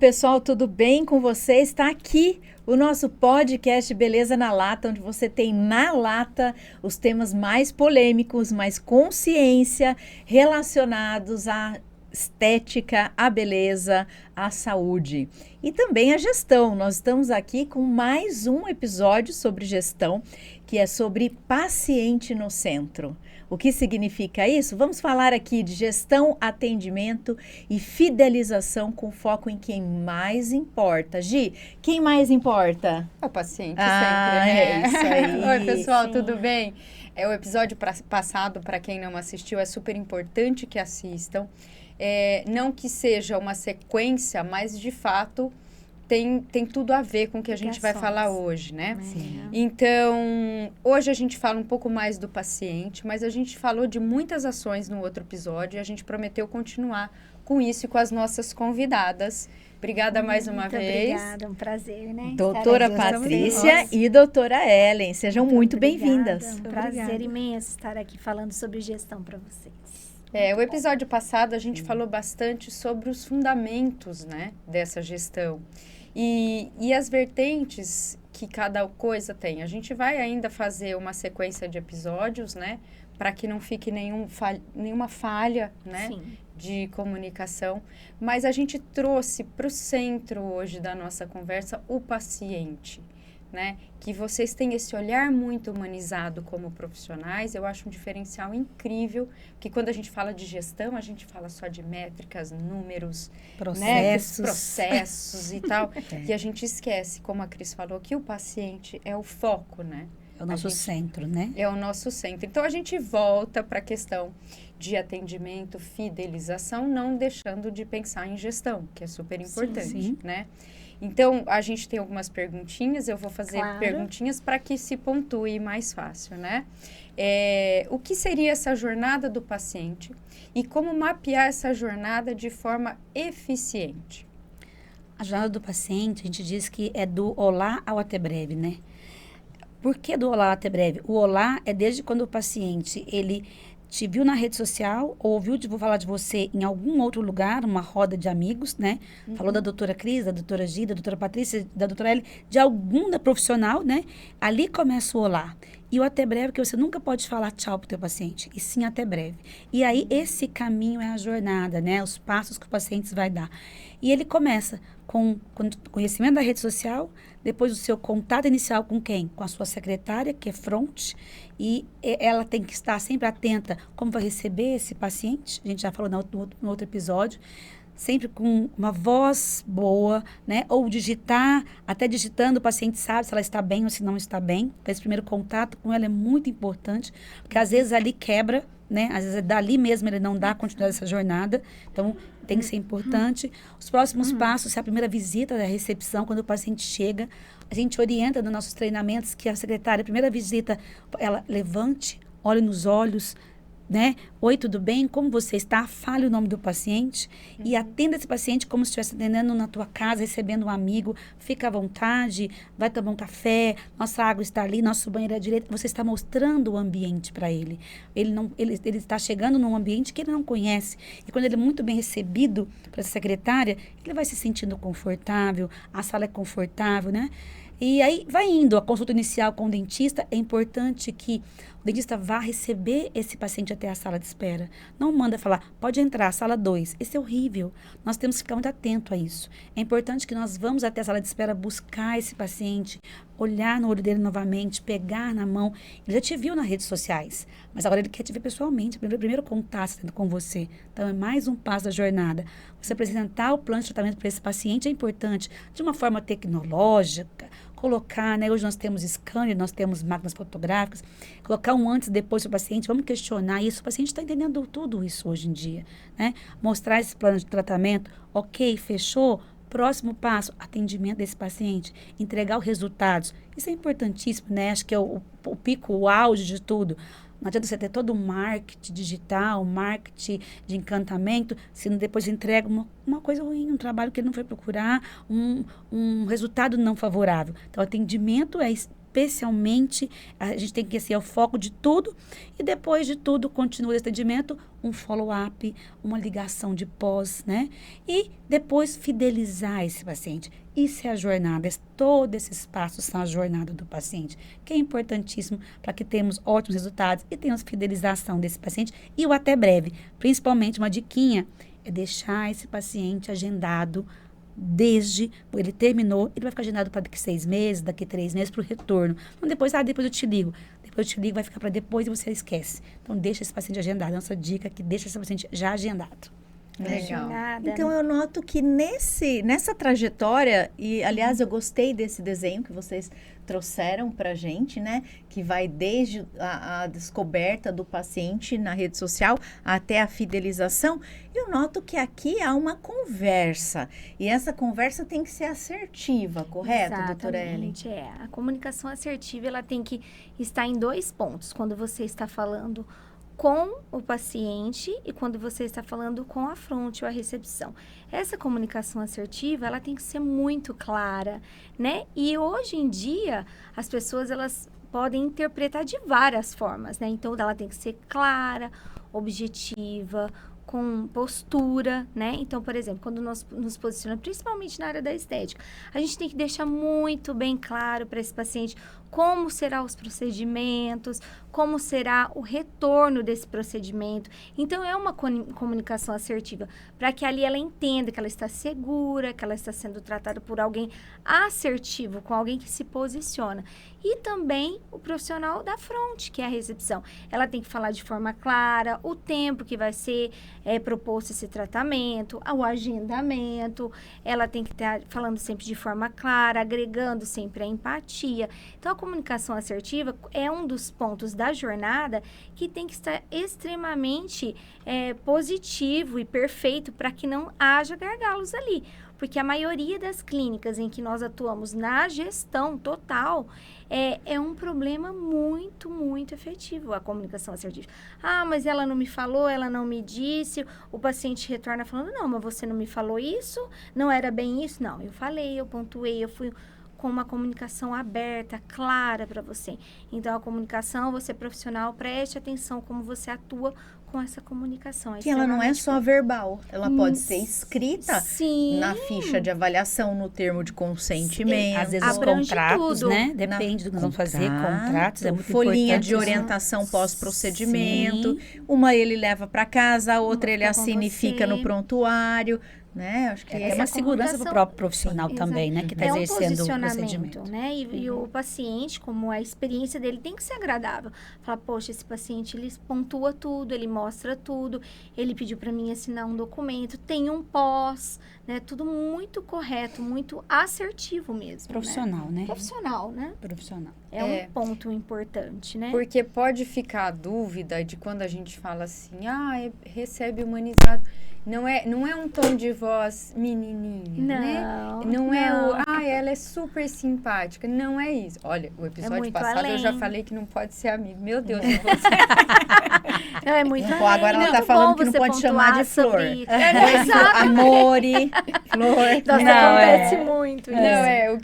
pessoal, tudo bem com você? Está aqui o nosso podcast Beleza na Lata, onde você tem na lata os temas mais polêmicos, mais consciência relacionados à estética, à beleza, à saúde e também à gestão. Nós estamos aqui com mais um episódio sobre gestão, que é sobre paciente no centro. O que significa isso? Vamos falar aqui de gestão, atendimento e fidelização com foco em quem mais importa. Gi, quem mais importa? O paciente sempre, né? É isso aí. Oi, pessoal, sim. tudo bem? O episódio passado, para quem não assistiu, é super importante que assistam. Não que seja uma sequência, mas de fato tem tudo a ver com o que a gente vai falar hoje, né? Sim. Então, hoje a gente fala um pouco mais do paciente, mas a gente falou de muitas ações no outro episódio e a gente prometeu continuar com isso e com as nossas convidadas. Obrigada mais uma vez. Obrigada, um prazer, né? Doutora Patrícia e doutora Ellen, sejam muito bem-vindas. Um prazer imenso estar aqui falando sobre gestão para vocês. O episódio passado a gente falou bastante sobre os fundamentos, né, dessa gestão e as vertentes que cada coisa tem. A gente vai ainda fazer uma sequência de episódios, né, para que não fique nenhuma falha, né, de comunicação. Mas a gente trouxe para o centro hoje da nossa conversa o paciente, né? Que vocês têm esse olhar muito humanizado como profissionais, eu acho um diferencial incrível, que quando a gente fala de gestão, a gente fala só de métricas, números, processos e tal, e a gente esquece, como a Cris falou, que o paciente é o foco, né? É o nosso centro, né? É o nosso centro. Então, a gente volta para a questão de atendimento, fidelização, não deixando de pensar em gestão, que é super importante, né? Então, a gente tem algumas perguntinhas, eu vou fazer perguntinhas para que se pontue mais fácil, né? O que seria essa jornada do paciente e como mapear essa jornada de forma eficiente? A jornada do paciente, a gente diz que é do olá ao até breve, né? Por que do olá ao até breve? O olá é desde quando o paciente, ele te viu na rede social, ou ouviu vou falar de você em algum outro lugar, uma roda de amigos, né? Falou da doutora Cris, da doutora Gi, da doutora Patrícia, da doutora Ellie, de algum profissional, né? Ali começa o olá. E o até breve, que você nunca pode falar tchau pro teu paciente, e sim até breve. E aí, esse caminho é a jornada, né? Os passos que o paciente vai dar. E ele começa com conhecimento da rede social, depois o seu contato inicial com quem? Com a sua secretária, que é front, e ela tem que estar sempre atenta como vai receber esse paciente. A gente já falou no outro episódio. Sempre com uma voz boa, né? Ou digitar, até digitando, o paciente sabe se ela está bem ou se não está bem. Então, esse primeiro contato com ela é muito importante, porque às vezes ali quebra, né? Às vezes dali mesmo ele não dá continuidade dessa jornada. Então, tem que ser importante. Os próximos passos, se a primeira visita da recepção, quando o paciente chega, a gente orienta nos nossos treinamentos que a secretária, a primeira visita, ela levante, olhe nos olhos, né? Oi, tudo bem? Como você está? Fale o nome do paciente e atenda esse paciente como se estivesse atendendo na tua casa, recebendo um amigo. Fica à vontade, vai tomar um café, nossa água está ali, nosso banheiro é à direita. Você está mostrando o ambiente para ele. Ele está chegando num ambiente que ele não conhece. E quando ele é muito bem recebido por essa secretária, ele vai se sentindo confortável, a sala é confortável, né? E aí vai indo, a consulta inicial com o dentista, é importante que o dentista vá receber esse paciente até a sala de espera. Não manda falar, pode entrar, sala 2. Isso é horrível. Nós temos que ficar muito atento a isso. É importante que nós vamos até a sala de espera buscar esse paciente, olhar no olho dele novamente, pegar na mão. Ele já te viu nas redes sociais, mas agora ele quer te ver pessoalmente, primeiro contato com você. Então, é mais um passo da jornada. Você apresentar o plano de tratamento para esse paciente é importante, de uma forma tecnológica, colocar, né? Hoje nós temos scanner, nós temos máquinas fotográficas, colocar um antes e depois do paciente, vamos questionar isso. O paciente está entendendo tudo isso hoje em dia, né? Mostrar esse plano de tratamento, ok, fechou, próximo passo, atendimento desse paciente, entregar os resultados. Isso é importantíssimo, né? Acho que é o pico, o auge de tudo. Não adianta você ter todo um marketing digital, marketing de encantamento, se depois entrega uma coisa ruim, um trabalho que ele não foi procurar, um resultado não favorável. Então, o atendimento é especialmente, a gente tem que ser o foco de tudo, e depois de tudo, continua esse atendimento, um follow-up, uma ligação de pós, né? E depois fidelizar esse paciente. Isso é a jornada, todos esses passos são a jornada do paciente, que é importantíssimo para que tenhamos ótimos resultados e tenhamos fidelização desse paciente e o até breve. Principalmente uma diquinha é deixar esse paciente agendado desde ele terminou, ele vai ficar agendado para daqui 6 meses, daqui 3 meses para o retorno. Então depois eu te ligo. Depois eu te ligo, vai ficar para depois e você esquece. Então deixa esse paciente agendado. Nossa dica é que deixa esse paciente já agendado. Legal. Então, eu noto que nessa trajetória, e aliás, eu gostei desse desenho que vocês trouxeram pra gente, né? Que vai desde a descoberta do paciente na rede social até a fidelização. Eu noto que aqui há uma conversa. E essa conversa tem que ser assertiva, correto, doutora Ellen? Exatamente, a comunicação assertiva, ela tem que estar em 2 pontos. Quando você está falando com o paciente e quando você está falando com a fronte ou a recepção. Essa comunicação assertiva, ela tem que ser muito clara, né? E hoje em dia, as pessoas, elas podem interpretar de várias formas, né? Então, ela tem que ser clara, objetiva, com postura, né? Então, por exemplo, quando nós nos posicionamos, principalmente na área da estética, a gente tem que deixar muito bem claro para esse paciente como serão os procedimentos, como será o retorno desse procedimento. Então, é uma comunicação assertiva, para que ali ela entenda que ela está segura, que ela está sendo tratada por alguém assertivo, com alguém que se posiciona. E também o profissional da fronte, que é a recepção. Ela tem que falar de forma clara o tempo que vai ser proposto esse tratamento, o agendamento. Ela tem que estar falando sempre de forma clara, agregando sempre a empatia. Então, a comunicação assertiva é um dos pontos da jornada que tem que estar extremamente positivo e perfeito para que não haja gargalos ali. Porque a maioria das clínicas em que nós atuamos na gestão total é um problema muito, muito efetivo, a comunicação assertiva. Ah, mas ela não me falou, ela não me disse, o paciente retorna falando, não, mas você não me falou isso, não era bem isso? Não, eu falei, eu pontuei, eu fui com uma comunicação aberta, clara para você. Então, a comunicação, você profissional, preste atenção como você atua com essa comunicação. Que ela não é só verbal, ela pode ser escrita na ficha de avaliação, no termo de consentimento. Às vezes os contratos, tudo, né? Depende do que nós vamos fazer, contratos, é muito folhinha de orientação pós-procedimento. Uma ele leva para casa, a outra ele assina e fica no prontuário. Né? Acho que é uma segurança para o próprio profissional também, né? Que está exercendo o procedimento. Né? E o paciente, como a experiência dele tem que ser agradável. Falar, poxa, esse paciente, ele pontua tudo, ele mostra tudo, ele pediu para mim assinar um documento, tem um pós, né? Tudo muito correto, muito assertivo mesmo. Profissional, né? Profissional, né? Profissional. É um ponto importante, né? Porque pode ficar a dúvida de quando a gente fala assim, recebe humanizado. Não é um tom de voz menininha, né? Não é ela é super simpática. Não é isso. Olha, o episódio passado eu já falei que não pode ser amigo. Meu Deus, não vou ser. Não, é muito além. Agora ela tá falando que não pode chamar de flor. Exato. Amore, flor. Nossa, acontece muito. Não, o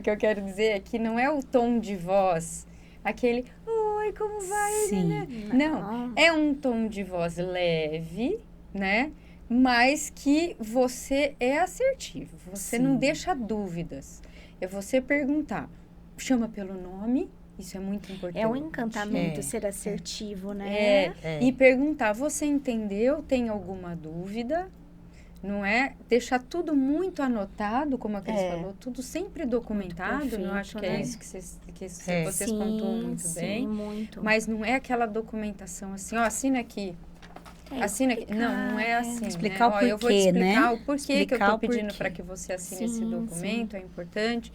que eu quero dizer é que não é o tom de voz, aquele, oi, como vai? Sim. Né? Não, é um tom de voz leve, né? Mas que você é assertivo, você não deixa dúvidas. É você perguntar, chama pelo nome, isso é muito importante. É um encantamento ser assertivo, né? E perguntar, você entendeu? Tem alguma dúvida? Não é? Deixar tudo muito anotado, como a Cris falou, tudo sempre documentado. Perfeito, eu acho que é isso que vocês pontuam muito bem. Muito. Mas não é aquela documentação assim, assina aqui. Assina aqui. Não é assim. Explicar o porquê, eu vou te explicar né? o porquê que eu estou pedindo para que você assine esse documento, é importante.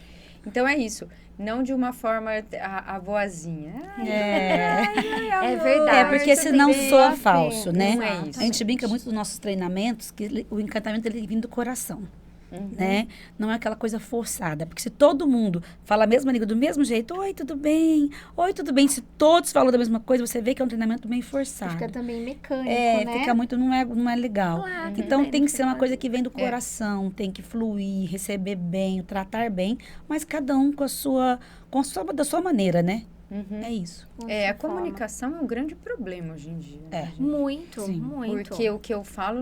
Então, é isso. Não de uma forma a boazinha. É verdade. Porque senão soa falso, né? Não é isso. A gente brinca muito dos nossos treinamentos, que o encantamento ele vem do coração. né? Não é aquela coisa forçada. Porque se todo mundo fala a mesma língua do mesmo jeito, oi, tudo bem? Oi, tudo bem? Se todos falam da mesma coisa, você vê que é um treinamento bem forçado. Fica também mecânico, né? Fica muito, não é legal. Claro, Então, tem que ser uma fica- coisa que vem do coração, tem que fluir, receber bem, tratar bem, mas cada um da sua maneira, né? É isso. com A sua forma. comunicação é um grande problema hoje em dia. né, gente? Muito, Sim. muito. Porque o que eu falo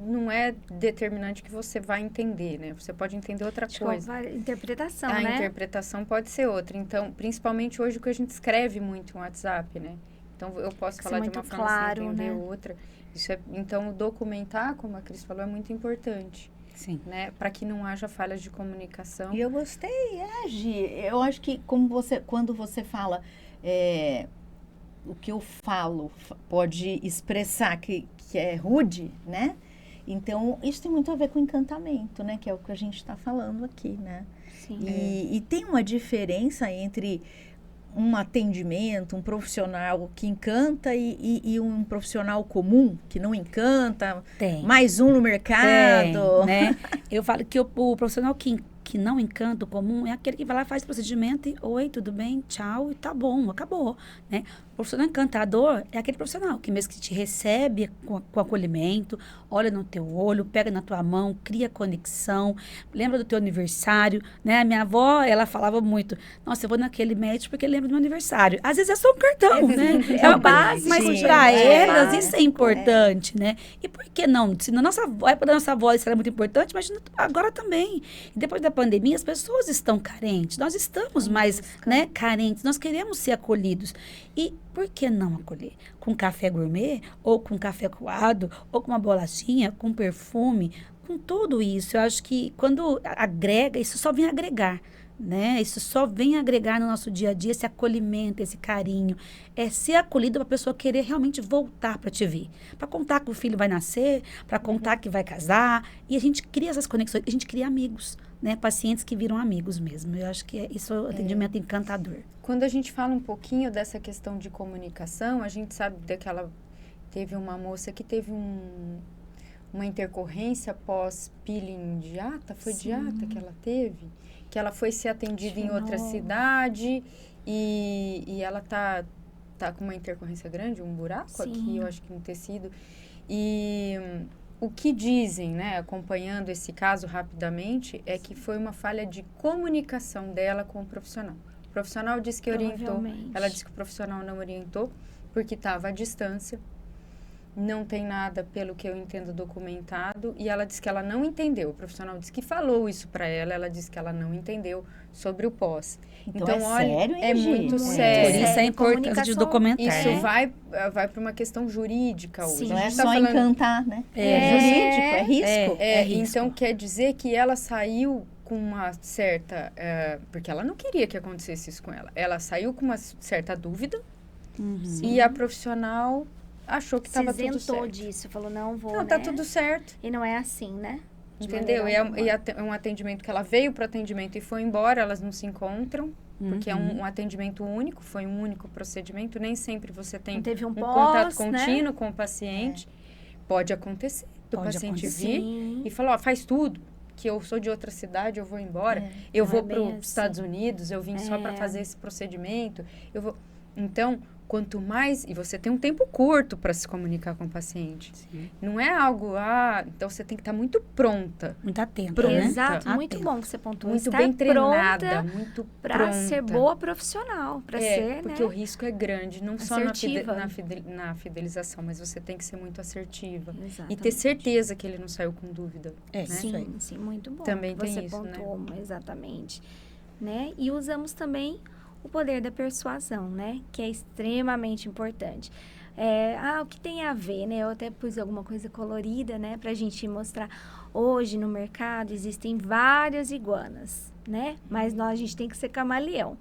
não é determinante que você vai entender, né? Você pode entender outra Acho que coisa. a interpretação, A né? interpretação pode ser outra. Então, principalmente hoje, o que a gente escreve muito no WhatsApp, né? Então, eu posso Tem que falar ser de uma muito forma claro, sem entender né? outra. Então, documentar, como a Cris falou, é muito importante, Sim. né? Para que não haja falhas de comunicação. E eu gostei, Gi. Eu acho que quando você fala o que eu falo pode expressar que é rude, né? Então, isso tem muito a ver com encantamento, né? Que é o que a gente está falando aqui, né? Sim. E tem uma diferença entre um atendimento, um profissional que encanta e um profissional comum, que não encanta, Tem. mais um no mercado. Né? Eu falo que o profissional que não encanta o comum é aquele que vai lá, faz o procedimento e, oi, tudo bem, tchau, e tá bom, acabou, né? O profissional encantador é aquele profissional que mesmo que te recebe com acolhimento, olha no teu olho, pega na tua mão, cria conexão, lembra do teu aniversário, né? A minha avó, ela falava muito, nossa, eu vou naquele médico porque lembra do meu aniversário. Às vezes é só um cartão, né? É o básico, mas gente, para é elas básico, isso é importante, né? E por que não? Se na época da nossa avó isso era muito importante, imagina agora também. E depois da pandemia, as pessoas estão carentes, nós estamos mais, né, carentes, nós queremos ser acolhidos. E por que não acolher? Com café gourmet, ou com café coado, ou com uma bolachinha, com perfume, com tudo isso. Eu acho que quando agrega, isso só vem agregar, né? Isso só vem agregar no nosso dia a dia, esse acolhimento, esse carinho. É ser acolhido para a pessoa querer realmente voltar para te ver. Para contar que o filho vai nascer, para contar que vai casar. E a gente cria essas conexões, a gente cria amigos, né? Pacientes que viram amigos mesmo. Eu acho que isso é um atendimento encantador. Quando a gente fala um pouquinho dessa questão de comunicação, a gente sabe teve uma moça que teve uma intercorrência pós-peeling de ata, foi de ata que ela teve? Que ela foi ser atendida em outra cidade e ela tá com uma intercorrência grande, um buraco aqui, eu acho que no tecido. E o que dizem, né, acompanhando esse caso rapidamente, é que foi uma falha de comunicação dela com o profissional. O profissional disse que orientou, ela disse que o profissional não orientou, porque estava à distância, não tem nada, pelo que eu entendo, documentado, e ela disse que ela não entendeu. O profissional disse que falou isso para ela disse que ela não entendeu sobre o pós. Então olha, sério, hein, é Gi? muito Por sério. isso é importante de documentar. Isso vai para uma questão jurídica hoje. Sim. Não A é gente tá só falando- encantar, né? Jurídico, é risco. risco. Então, quer dizer que ela saiu com uma certa... porque ela não queria que acontecesse isso com ela. Ela saiu com uma certa dúvida e a profissional achou que Se estava tudo isentou certo. disso, falou, não vou, Não, né? tá tudo certo. E não é assim, né? De Entendeu? maneira alguma. É um atendimento que ela veio para o atendimento e foi embora, elas não se encontram, porque é um atendimento único, foi um único procedimento, nem sempre você tem Não teve um contato pós, né? contínuo com o paciente. Pode acontecer do Pode paciente acontecer. vir Sim. e falar, ó, faz tudo, que eu sou de outra cidade, eu vou embora, eu não vou é bem para os assim. Estados Unidos, eu vim só para fazer esse procedimento, eu vou... Então, quanto mais... E você tem um tempo curto para se comunicar com o paciente. Sim. Não é algo, então você tem que estar muito pronta. Muito atento, Pronta. né? Exato, muito Atento. bom que você pontuou. Muito Estar bem treinada, pronta muito para pronta. ser boa profissional, para ser, porque né? o risco é grande, não só Assertiva. na fidelização, mas você tem que ser muito assertiva. E Exatamente. ter certeza que ele não saiu com dúvida. É, né? isso aí. Sim, muito bom. Também que tem você isso, né? pontuou, exatamente. Né? E usamos também o poder da persuasão, né? Que é extremamente importante. O que tem a ver, né? Eu até pus alguma coisa colorida, né? Pra gente mostrar. Hoje, no mercado, existem várias iguanas, né? Mas a gente tem que ser camaleão.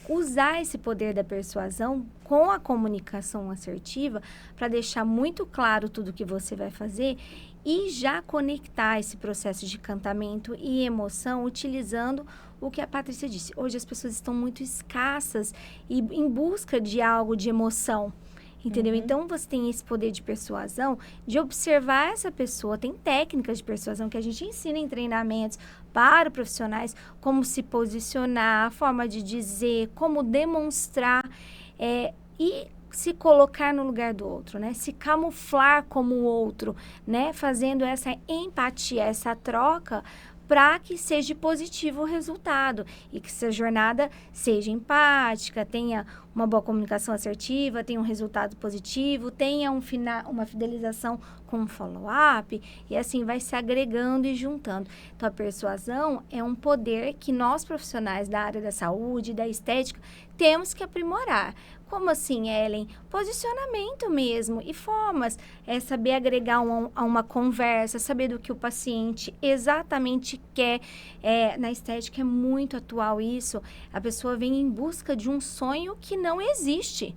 Usar esse poder da persuasão com a comunicação assertiva para deixar muito claro tudo que você vai fazer e já conectar esse processo de encantamento e emoção utilizando o que a Patrícia disse. Hoje as pessoas estão muito escassas e em busca de algo de emoção. Entendeu? Então, você tem esse poder de persuasão, de observar essa pessoa. Tem técnicas de persuasão que a gente ensina em treinamentos para profissionais, como se posicionar, a forma de dizer, como demonstrar e se colocar no lugar do outro, né? Se camuflar como o outro, né? Fazendo essa empatia, essa troca, para que seja positivo o resultado e que essa jornada seja empática, tenha uma boa comunicação assertiva, tenha um resultado positivo, tenha uma fidelização com um follow-up, e assim vai se agregando e juntando. Então, a persuasão é um poder que nós profissionais da área da saúde, da estética, temos que aprimorar. Como assim, Ellen? Posicionamento mesmo e formas. É saber agregar a uma conversa, saber do que o paciente exatamente quer. Na estética é muito atual isso. A pessoa vem em busca de um sonho que não existe,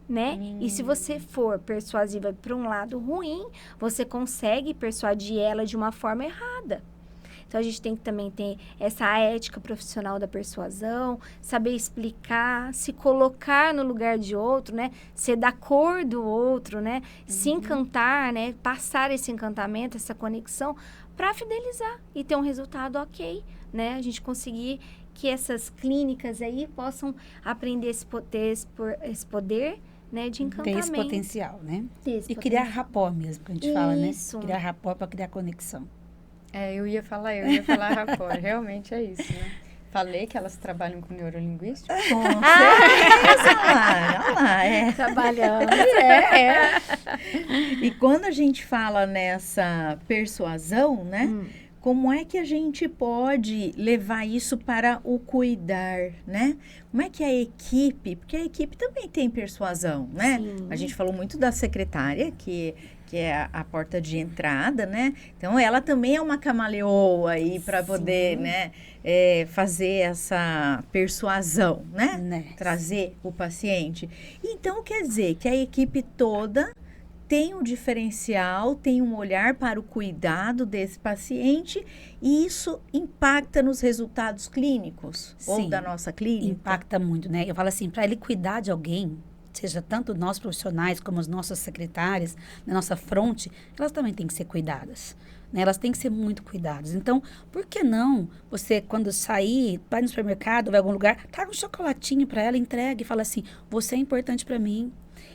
né? E se você for persuasiva para um lado ruim, você consegue persuadir ela de uma forma errada. Então, a gente tem que também ter essa ética profissional da persuasão, saber explicar, se colocar no lugar de outro, né? Ser da cor do outro, né? Se encantar, né? Passar esse encantamento, essa conexão, para fidelizar e ter um resultado ok, né? A gente conseguir que essas clínicas aí possam aprender ter esse poder, né, de encantamento. Tem esse potencial, né? Esse E criar rapport mesmo, que a gente fala, né? Isso. Criar rapport para criar conexão. Eu ia falar rapport, realmente é isso, né? Falei que elas trabalham com neurolinguística. Com certeza, olha lá. Trabalhando. E quando a gente fala nessa persuasão, né? Como é que a gente pode levar isso para o cuidar, né? Como é que a equipe, porque a equipe também tem persuasão, né? Sim. A gente falou muito da secretária, que é a porta de entrada, né? Então, ela também é uma camaleoa aí para poder, né, fazer essa persuasão, né? Trazer o paciente. Então, quer dizer que a equipe toda tem um diferencial, tem um olhar para o cuidado desse paciente e isso impacta nos resultados clínicos ou da nossa clínica? Impacta muito, né? Eu falo assim, para ele cuidar de alguém, seja tanto nós profissionais como as nossas secretárias, na nossa fronte, elas também têm que ser cuidadas. Né? Elas têm que ser muito cuidadas. Então, por que não você, quando sair, vai no supermercado, vai em algum lugar, traga um chocolatinho para ela, entregue e fala assim, você é importante para mim.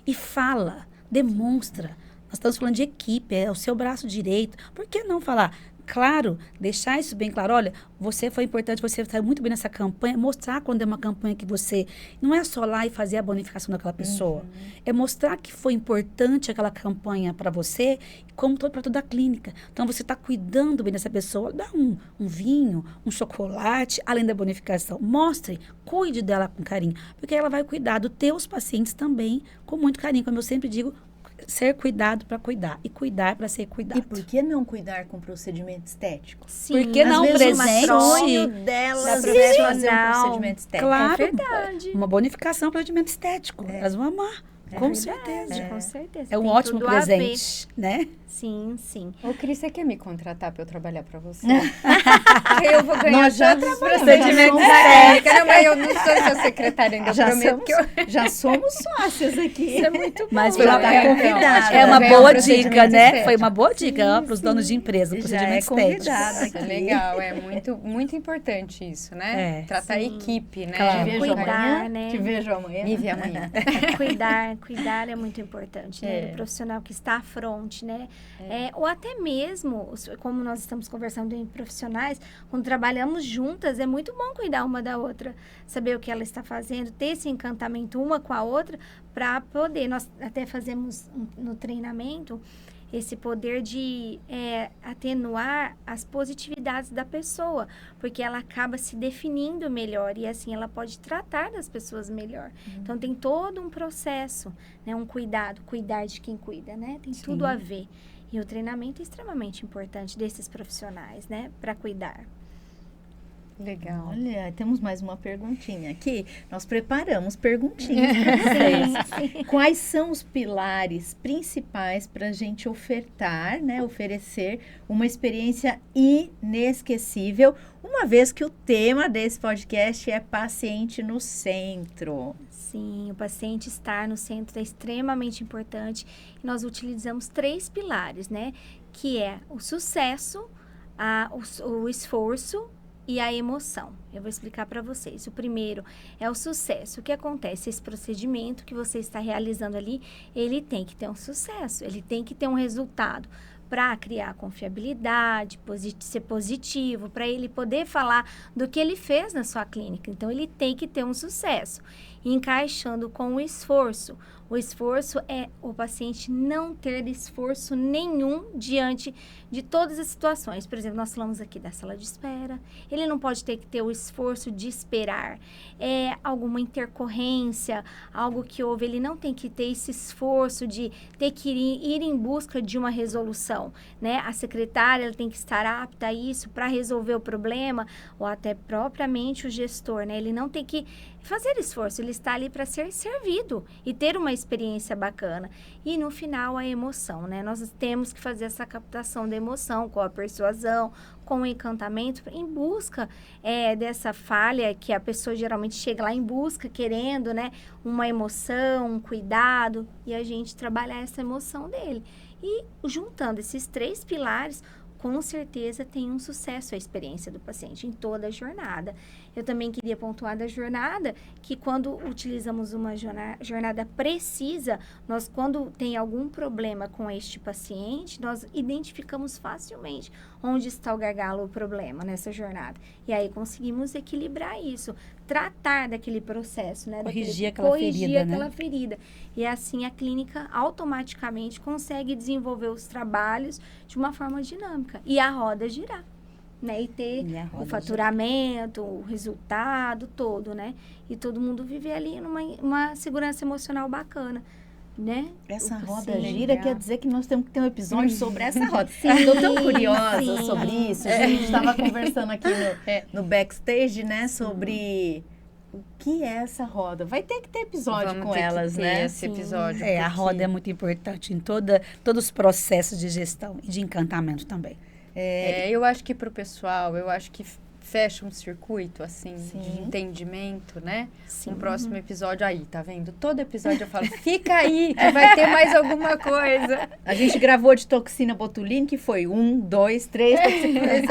E fala. Demonstra. Nós estamos falando de equipe, é o seu braço direito. Por que não falar? Claro, deixar isso bem claro. Olha, você foi importante, você está muito bem nessa campanha. Mostrar quando é uma campanha que você... Não é só lá e fazer a bonificação daquela pessoa. É mostrar que foi importante aquela campanha para você, como para toda a clínica. Então, você está cuidando bem dessa pessoa. Dá um vinho, um chocolate, além da bonificação. Mostre, cuide dela com carinho. Porque ela vai cuidar dos teus pacientes também com muito carinho. Como eu sempre digo, ser cuidado para cuidar e cuidar para ser cuidado. E por que não cuidar com procedimento estético? Sim. Por que não presente? O sonho delas é fazer um procedimento estético. Claro, É verdade. uma bonificação para procedimento estético. Elas vão amar. Com verdade, certeza. Com certeza. É um Tem ótimo tudo a ver. presente, né? Sim, sim. Ô, Cris, você quer me contratar para eu trabalhar para você? Eu vou ganhar Nós já tantos trabalhamos, procedimentos estéticos. Não, mas eu não sou sua secretária ainda, Já prometo somos, que eu... já somos sócias aqui. Isso é muito bom. Mas Já tá É, convidada. É uma Vem boa um procedimento dica, né? estético. Foi uma boa dica para os donos de empresa, Já procedimento é estético. convidada. Isso é legal, é muito, muito importante isso, né? É. Tratar a Sim. equipe, né? Claro. Te vejo Cuidar, amanhã. né? Te vejo amanhã. Me vê amanhã. Cuidar é muito importante, né? Do profissional que está à frente, né? Ou até mesmo, como nós estamos conversando em profissionais, quando trabalhamos juntas, é muito bom cuidar uma da outra, saber o que ela está fazendo, ter esse encantamento uma com a outra, para poder, nós até fazemos no treinamento, esse poder de atenuar as positividades da pessoa, porque ela acaba se definindo melhor e assim ela pode tratar das pessoas melhor. Então tem todo um processo, né, um cuidar de quem cuida, né? Tem tudo a ver. E o treinamento é extremamente importante desses profissionais, né, para cuidar. Legal. Olha, temos mais uma perguntinha aqui. Nós preparamos perguntinhas para vocês. Quais são os pilares principais para a gente ofertar, né, oferecer uma experiência inesquecível, uma vez que o tema desse podcast é paciente no centro? Sim, o paciente estar no centro é extremamente importante. E nós utilizamos 3 pilares, né? Que é o sucesso, o esforço e a emoção. Eu vou explicar para vocês. O primeiro é o sucesso. O que acontece? Esse procedimento que você está realizando ali, ele tem que ter um sucesso, ele tem que ter um resultado para criar confiabilidade, ser positivo, para ele poder falar do que ele fez na sua clínica. Então, ele tem que ter um sucesso. Encaixando com o esforço. O esforço é o paciente não ter esforço nenhum diante de todas as situações. Por exemplo, nós falamos aqui da sala de espera. Ele não pode ter que ter o esforço de esperar. Alguma intercorrência, algo que houve, ele não tem que ter esse esforço de ter que ir em busca de uma resolução, né? A secretária ela tem que estar apta a isso para resolver o problema, ou até propriamente o gestor, né? Ele não tem que fazer esforço, ele está ali para ser servido e ter uma experiência bacana. E no final, a emoção, né? Nós temos que fazer essa captação da emoção com a persuasão, com o encantamento, em busca dessa falha que a pessoa geralmente chega lá em busca, querendo, né? Uma emoção, um cuidado, e a gente trabalhar essa emoção dele. E juntando esses 3 pilares, com certeza tem um sucesso a experiência do paciente em toda a jornada. Eu também queria pontuar da jornada, que quando utilizamos uma jornada precisa, nós quando tem algum problema com este paciente, nós identificamos facilmente onde está o gargalo, o problema nessa jornada. E aí conseguimos equilibrar isso, tratar daquele processo, né? Corrigir aquela ferida. E assim a clínica automaticamente consegue desenvolver os trabalhos de uma forma dinâmica. E a roda girar. Né, e ter o faturamento, o resultado todo, né? E todo mundo viver ali numa segurança emocional bacana, né? Essa roda gira quer dizer que nós temos que ter um episódio sobre essa roda. Estou tão curiosa sobre isso. A gente estava conversando aqui no backstage, né? Sobre o que é essa roda. Vai ter que ter episódio com elas, né? Esse episódio. A roda é muito importante em todos os processos de gestão e de encantamento também. Eu acho que para o pessoal, fecha um circuito, assim, Sim. de entendimento, né? Sim. Um próximo episódio aí, tá vendo? Todo episódio eu falo, fica aí, que vai ter mais alguma coisa. A gente gravou de toxina botulínica, que foi 1, 2, 3,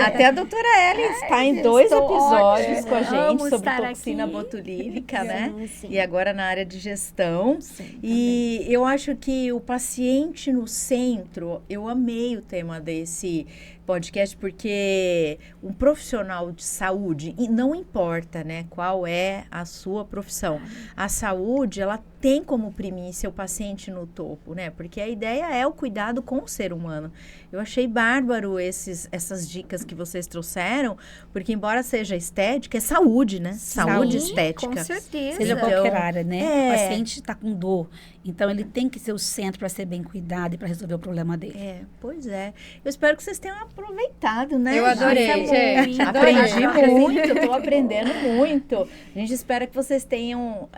até a doutora Ellen está em 2 episódios com a gente sobre toxina botulínica, né? Sim. E agora na área de gestão. Sim, E eu acho que o paciente no centro, eu amei o tema desse podcast, porque um profissional de saúde, e não importa, né, qual é a sua profissão, a saúde, ela tem como primícia o paciente no topo, né, porque a ideia é o cuidado com o ser humano. Eu achei bárbaro essas dicas que vocês trouxeram, porque embora seja estética, é saúde, né, saúde estética. Com certeza. Seja Então, qualquer área, né? O paciente está com dor, então ele tem que ser o centro para ser bem cuidado e para resolver o problema dele. Pois é. Eu espero que vocês tenham aproveitado, né? Eu adorei, gente. Aprendi muito, estou aprendendo muito. A gente espera que vocês tenham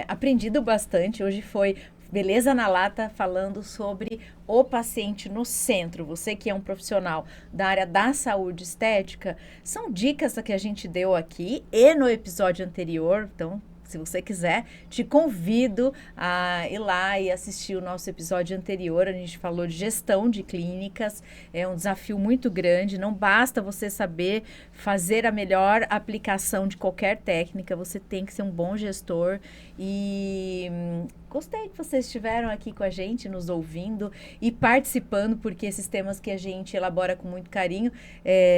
aprendido bastante. Hoje foi Beleza na Lata, falando sobre o paciente no centro. Você que é um profissional da área da saúde estética, são dicas que a gente deu aqui e no episódio anterior. Então, se você quiser, te convido a ir lá e assistir o nosso episódio anterior. A gente falou de gestão de clínicas. É um desafio muito grande. Não basta você saber fazer a melhor aplicação de qualquer técnica. Você tem que ser um bom gestor. E gostei que vocês estiveram aqui com a gente, nos ouvindo e participando, porque esses temas que a gente elabora com muito carinho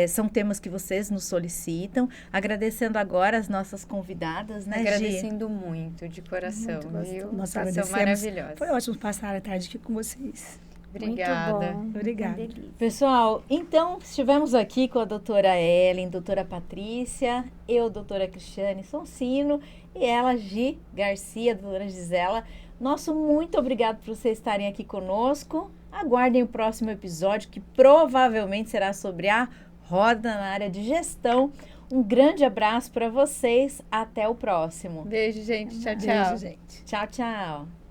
são temas que vocês nos solicitam. Agradecendo agora as nossas convidadas, né, Gi? Agradecendo muito, de coração, viu? Nós São agradecemos. maravilhosas. Foi ótimo passar a tarde aqui com vocês. Obrigada. Muito bom. Obrigada. Uma delícia. Pessoal, então estivemos aqui com a doutora Ellen, doutora Patrícia, eu, doutora Cristiane Sonsino, e ela, Gi Garcia, doutora Gisela. Nosso muito obrigado por vocês estarem aqui conosco. Aguardem o próximo episódio, que provavelmente será sobre a roda na área de gestão. Um grande abraço para vocês. Até o próximo. Beijo, gente. Tchau, tchau. Beijo, gente. Tchau, tchau.